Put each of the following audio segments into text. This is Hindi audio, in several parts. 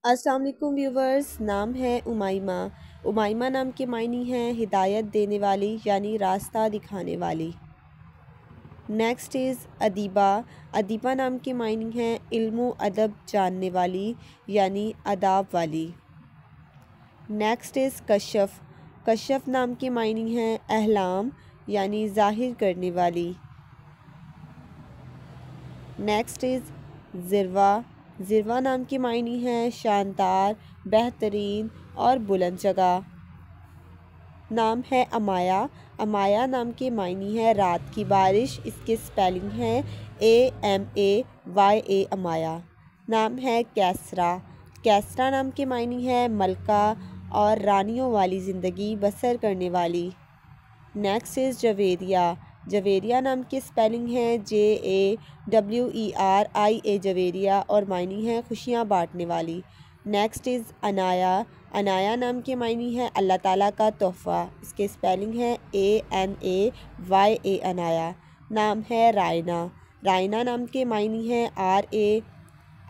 अस्सलाम वालेकुम व्यूवर्स। नाम है उमाइमा। उमाइमा नाम के मायने हैं हिदायत देने वाली यानी रास्ता दिखाने वाली। Next is Adiba. अदीबा नाम के मायने हैं इल्म अदब जानने वाली यानी अदाब वाली। Next is कशफ़। कशफ़ नाम के मायने हैं अहलाम यानी ज़ाहिर करने वाली। Next is ज़िरवा। ज़िरवा नाम के मायने हैं शानदार, बेहतरीन और बुलंद जगह। नाम है अमाया। अमाया नाम के मायने हैं रात की बारिश। इसके स्पेलिंग है AMAYA अमाया। नाम है कैसरा। कैसरा नाम के मायने हैं मलका और रानियों वाली ज़िंदगी बसर करने वाली। Next is Javeria. जवेरिया नाम की स्पेलिंग है JAWERIA जवेरिया और मायने हैं खुशियाँ बांटने वाली। Next is Anaya. अनाया नाम के मायने हैं अल्लाह ताला का तोहफ़ा। इसके स्पेलिंग है ANAYA अनाया। नाम है रायना। रायना नाम के मायने हैं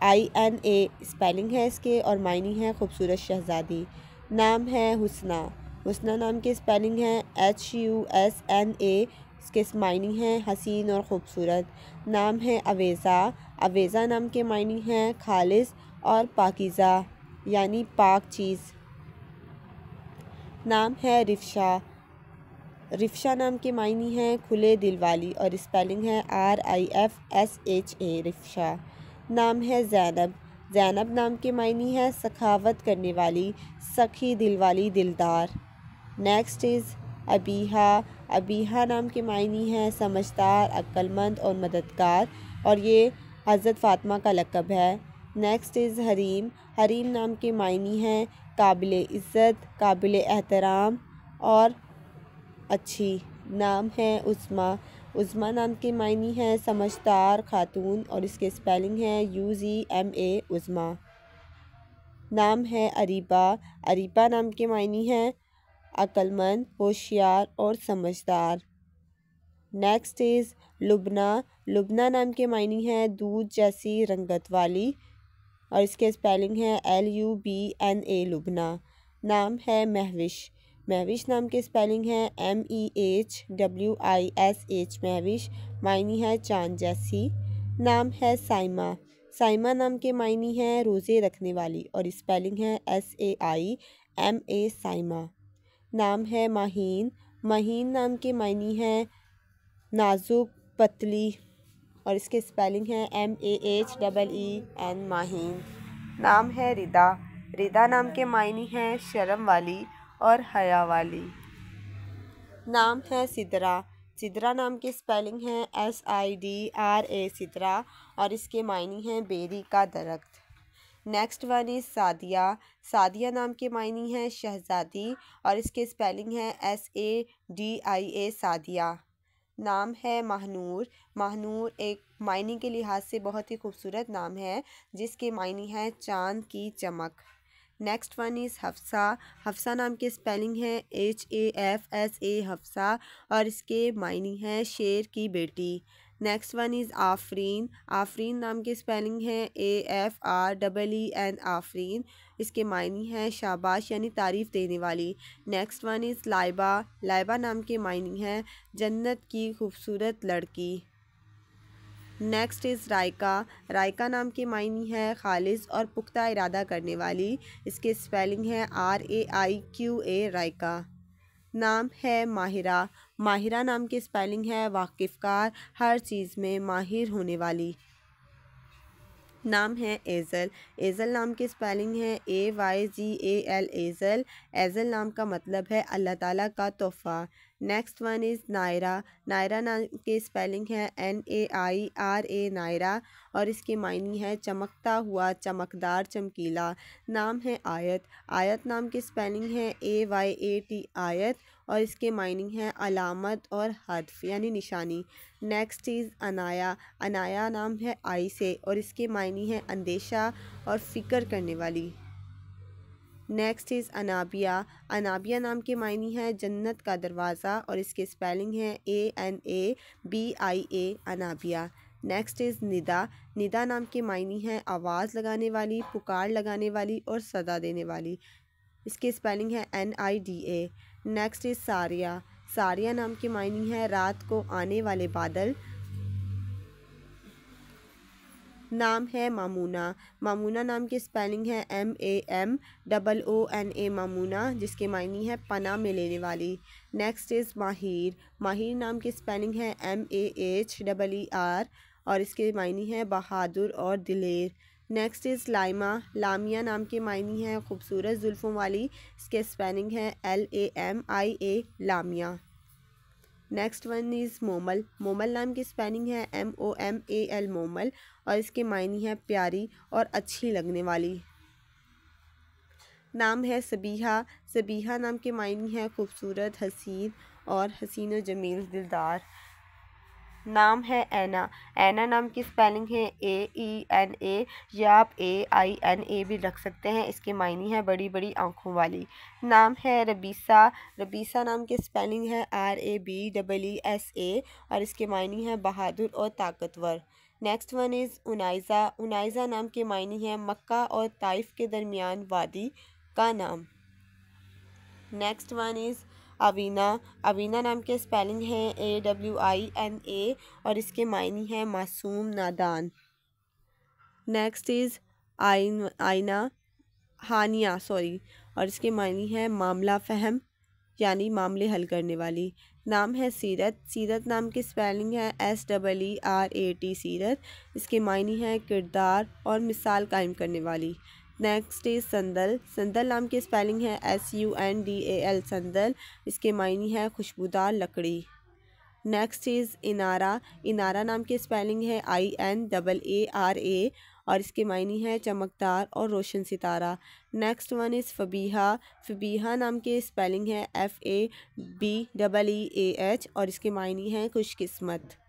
RAINA स्पेलिंग है इसके और मायने हैं खूबसूरत शहज़ादी। नाम है हुस्ना। हुस्ना नाम के स्पेलिंग है HUSNA। इसके मायने हैं हसीन और ख़ूबसूरत। नाम है अवेज़ा। अवेज़ा नाम के मायने हैं खालिस और पाकीज़ा यानी पाक चीज़। नाम है रिफ़शा। रिफ़शा नाम के मायने हैं खुले दिल वाली और स्पेलिंग है RIFSHA रिफ़शा। नाम है ज़ैनब। ज़ैनब नाम के मायने हैं सखावत करने वाली, सखी दिल वाली, दिलदार। Next is Abiha. अबीहा नाम के मायने हैं समझदार, अक्लमंद और मददगार और ये हज़रत फ़ातिमा का लक़ब है। Next is Hareem. हरीम नाम के मायने हैं काबिल इज़्ज़त, काबिल एहतराम और अच्छी। नाम है उस्मा। उस्मा नाम के मायने हैं समझदार खातून और इसके स्पेलिंग है UZMA उस्मा। नाम है अरीबा। अरीबा नाम के मायने हैं अक्लमंद, होशियार और समझदार। Next is Lubna. लुबना नाम के मायने हैं दूध जैसी रंगत वाली और इसके स्पेलिंग है LUBNA लुबना। नाम है महविश। महविश नाम के स्पेलिंग है MEHWISH महविश, मायने है चाँद जैसी। नाम है साइमा। साइमा नाम के मायने हैं रोज़े रखने वाली और स्पेलिंग है SAIMA साइमा। नाम है माहीन। माहीन नाम के मायने हैं नाजुक, पतली और इसके स्पेलिंग है MAHEEN माहीन। नाम है रिदा। रिदा नाम के मायने हैं शर्म वाली और हया वाली। नाम है सिदरा। सिदरा नाम की स्पेलिंग है SIDRA सिदरा और इसके मायने हैं बेरी का दरख्त। Next one is Sadia. Sadia नाम के मायने हैं शहज़ादी और इसके स्पेलिंग है SADIA सादिया। नाम है महानूर। महानूर एक मायने के लिहाज से बहुत ही खूबसूरत नाम है जिसके मायने हैं चाँद की चमक। Next one is Hafsa. Hafsa नाम के स्पेलिंग है HAFSA हफ्सा और इसके मायने हैं शेर की बेटी। Next one is Afreen. Afreen नाम के स्पेलिंग है AFREEN आफरीन। इसके मायने हैं शाबाश यानी तारीफ़ देने वाली। Next one is Laiba. Laiba नाम के मायने हैं जन्नत की खूबसूरत लड़की। Next is Raika. रायका नाम के मायने है खालिस और पुख्ता इरादा करने वाली। इसके स्पेलिंग है RAIQA रायका। नाम है माहिरा। माहिरा नाम की स्पेलिंग है वाकिफ़कार, हर चीज़ में माहिर होने वाली। नाम है एज़ल। एज़ल नाम की स्पेलिंग है AYZAL एज़ल। एज़ल नाम का मतलब है अल्लाह ताला का तोहफ़ा। Next one is Naira. Naira नाम की स्पेलिंग है NAIRA नायरा और इसके मायने है चमकता हुआ, चमकदार, चमकीला। नाम है आयत। आयत नाम की स्पेलिंग है AYAT आयत और इसके मायने हैं अलामत और हर्फ यानी निशानी। Next is Anaya. अनाया नाम है आई से और इसके मायने हैं अंदेशा और फ़िक्र करने वाली। Next is Anabia. अनाबिया नाम के मायने हैं जन्नत का दरवाज़ा और इसके स्पेलिंग है ANABIA Anabia. Next is Nida. Nida नाम के मायने हैं आवाज़ लगाने वाली, पुकार लगाने वाली और सदा देने वाली। इसकी स्पेलिंग है NIDA। नेक्स्ट इज़ सारिया। सारिया नाम के मायने हैं रात को आने वाले बादल। नाम है मामूना। मामूना नाम की स्पेलिंग है MAMOONA मामूना, जिसके मायने है पनाह में लेने वाली। नेक्स्ट इज़ माहिर। माहिर नाम की स्पेलिंग है MAHEER और इसके मायने है बहादुर और दिलेर। Next is लाइमा। लामिया नाम के मायने हैं खूबसूरत जुल्फ़ों वाली। इसके स्पेलिंग है LAMIA लामिया। Next one is Momal. Momal नाम की स्पेलिंग है MOMAL मोमल और इसके मायने हैं प्यारी और अच्छी लगने वाली। नाम है सबीहा। सबीहा नाम के मायने हैं खूबसूरत, हसीन और हसीन व जमील, दिलदार। नाम है ऐना। ऐना नाम की स्पेलिंग है AENA या आप AINA भी रख सकते हैं। इसके मायने हैं बड़ी बड़ी आँखों वाली। नाम है रबीसा। रबीसा नाम की स्पेलिंग है RABEESA और इसके मायने हैं बहादुर और ताकतवर। Next one is Unaiza. Unaiza नाम के मायने हैं मक्का और ताइफ के दरमियान वादी का नाम। Next one is Avina. Avina नाम के स्पेलिंग है AWINA और इसके मायने हैं मासूम, नादान। नेक्स्ट इज़ आइना हानिया और इसके मायने हैं मामला फ़हम यानी मामले हल करने वाली। नाम है सीरत। सीरत नाम की स्पेलिंग है SEERAT सीरत। इसके मायने हैं किरदार और मिसाल कायम करने वाली। नेक्स्ट इज़ संदल। संदल नाम की स्पेलिंग है SUNDAL संदल। इसके मायने हैं खुशबूदार लकड़ी। Next is Inara. इनारा नाम की स्पेलिंग है INAARA और इसके मायने हैं चमकदार और रोशन सितारा। Next one is Fabiha. Fabiha नाम की स्पेलिंग है FABEEAH और इसके मायने हैं खुशकिस्मत।